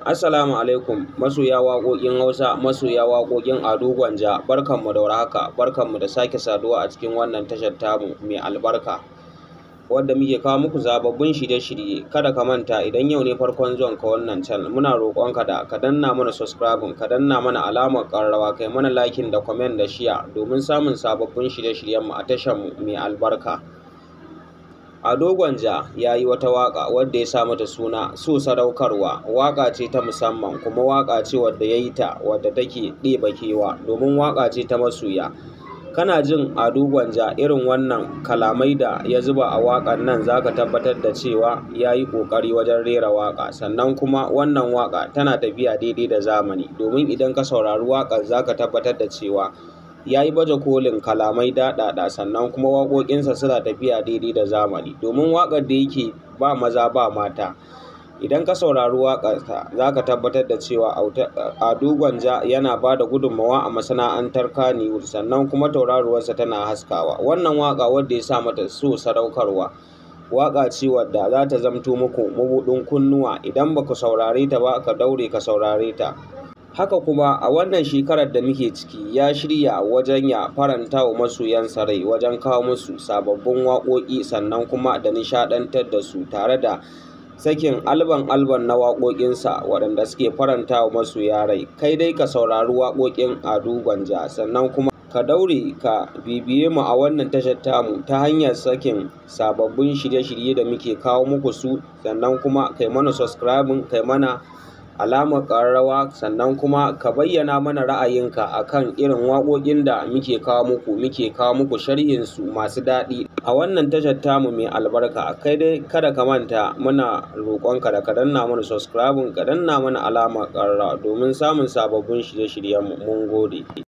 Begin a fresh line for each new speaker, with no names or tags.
Assalamu alaikum masoya waƙoƙin Hausa, masoya waƙoƙin Ado Gwanja, barkanmu da warhaka, barkanmu da sake saduwa a cikin wannan tashar tamu mai albarka wadda muke kawo muku sababbin shirye-shirye. Kada ka manta idan yau ne farkon zuwan ka wannan channel, muna roƙonka da ka danna mana subscribing, ka danna mana alamar ƙararrawa, kai mana liking da comment da share domin samun sababbin shirye-shiryenmu a tashar mu mai albarka. Ado Gwanja ya yi wata waƙa wadda ya sa mata suna So Sadaukarwa. Waƙa ce ta musamman kuma waƙa ce wadda ya yi ta wadda take ɗebe kewa domin waƙa ce ta masoya. Kana jin Ado Gwanja irin wannan kalamai da ya zuba a waƙar nan, za ka tabbatar da cewa ya yi ƙoƙari wajen rera waƙa, sannan kuma wannan waƙa tana tafiya daidai da zamani domin idan ka saurari waƙar za ka tabbatar da cewa ya yi baje kolin kalamai daɗaɗa, sannan kuma waƙoƙinsa suna tafiya daidai da zamani domin waƙar da yake ba maza ba mata. Idan ka saurari waƙarsa za ka tabbatar da cewa Ado Gwanja yana ba da gudunmawa a masana'antar Kannywood, sannan kuma tauraruwarsa tana haskawa. Wannan waƙa wadda ya sa mata So Sadaukarwa waƙa ce wadda za ta zamto muku mabuɗin kunnuwa. Idan ba ku saurare ta ba, ka daure ka saurare ta. Haka kuma a wannan shekarar da muke ciki ya shirya wajen ya faranta wa masoyansa rai wajen kawo musu sababbin waƙoƙi, sannan kuma da nishaɗantar da su tare da sakin alban na waƙoƙinsa waɗanda suke faranta wa masoya rai. Kai dai ka saurari waƙoƙin Ado Gwanja, sannan kuma ka daure ka bibiye mu a wannan tashar tamu ta hanyar sakin sababbin shirye-shirye da muke kawo muku su, sannan kuma kai mana subscribing, kai mana alamar ƙararrawa, sannan kuma ka bayyana mana ra'ayinka akan irin waƙoƙin da muke kawo muku sharhin su masu daɗi a wannan tashar tamu mai albarka. Kai dai kada ka manta, muna roƙonka da ka danna mana subscribing, ka danna mana alamar ƙararrawa domin samun sababbin shirye-shiryenmu. Mun gode.